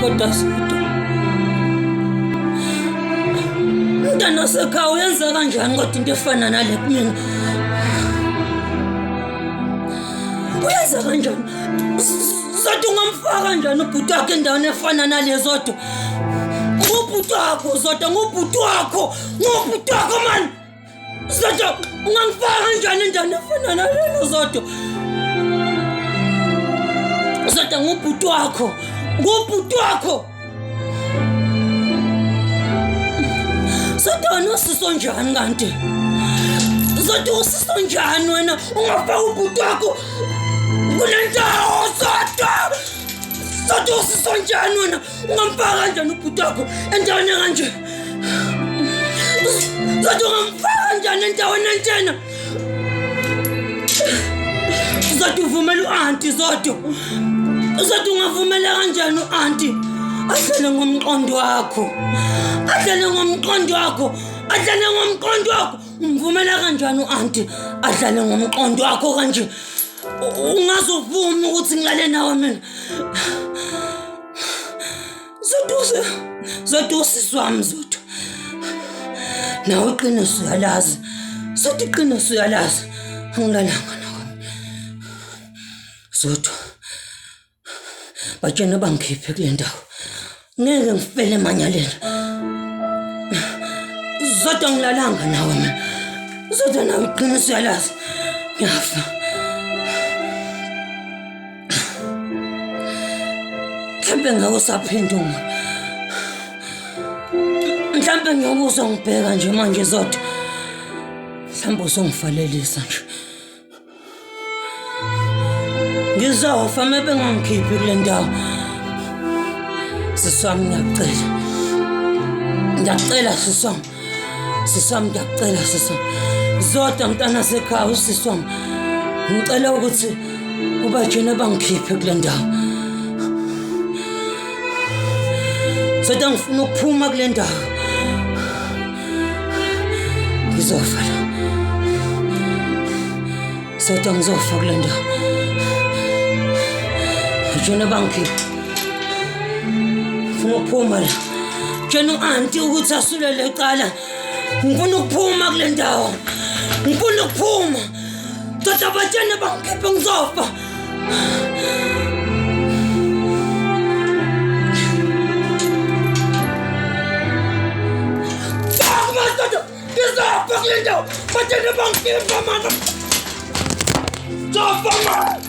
Kodwa Zodwa, umntana sekhaya uyenza kanjani kodwa into efana nale kumina? Uyenza kanjani? Zodwa ungamfaka kanjani ubhuti wakho endaweni efana nale Zodwa? Ngubhuti wakho Zodwa, ngubhuti wakho man. Zodwa ungangifaka kanjani endaweni efana nalena Zodwa? Zodwa ngubhuti wakho. Zodwa wena usiso njani kanti? Zodwa usiso njani wena ungafaka ubhuti wakho kule ndawo Zodwa? Zodwa usiso njani wena ungamfaka kanjani ubhuti wakho endaweni kanje? Zodwa ungamfaka kanjani endaweni entena? Zodwa uvumela u-anti Zodwa. Zodwa ungavumela kanjani u-anti ahlale ngomqondo wakho? Umvumela kanjani u-anti ahlale ngomqondo wakho kanje? Ungazovuma ukuthi ngilale nawe mina? Zodwa usisi wami Zodwa. Nawe iqiniso uyalazi. Zodwa iqiniso uyalazi. Angilalanga nawe. Zodwa batshena bangikhiphe kule ndawo. Ngeke ngifele emanyaleni. Zodwa ngilalanga nawe mina. Zodwa nawe iqiniso uyalazi. Ngiyafa. Mhlampe ngeke usaphendula. Mhlampe ngiyobe uzongibheka nje manje Zodwa. Mhlampe uzongivalelisa nje. Ngizofa maybe ngangikhiphi kule ndawo. Siswami ngiyacela siswami. Siswami ngiyacela siswami. Zodwa mntana sekhaya usiswami. Ngicela ukuthi ubajene bangikhiphe kule ndawo. Zodwa ngifuna ukuphuma kule ndawo. Ngizofa la. Zodwa ngizofa kule ndawo. Bajene bangikhiphe. Ngifuna ukuphuma la. Tshena u-anti ukuthi asulele ecala. Ngifuna ukuphuma kule ndawo. Zodwa bajene bangikhiphe ngizofa. Ngizofa kule ndawo. Bajene bangikhiphe mama. Zofa mama.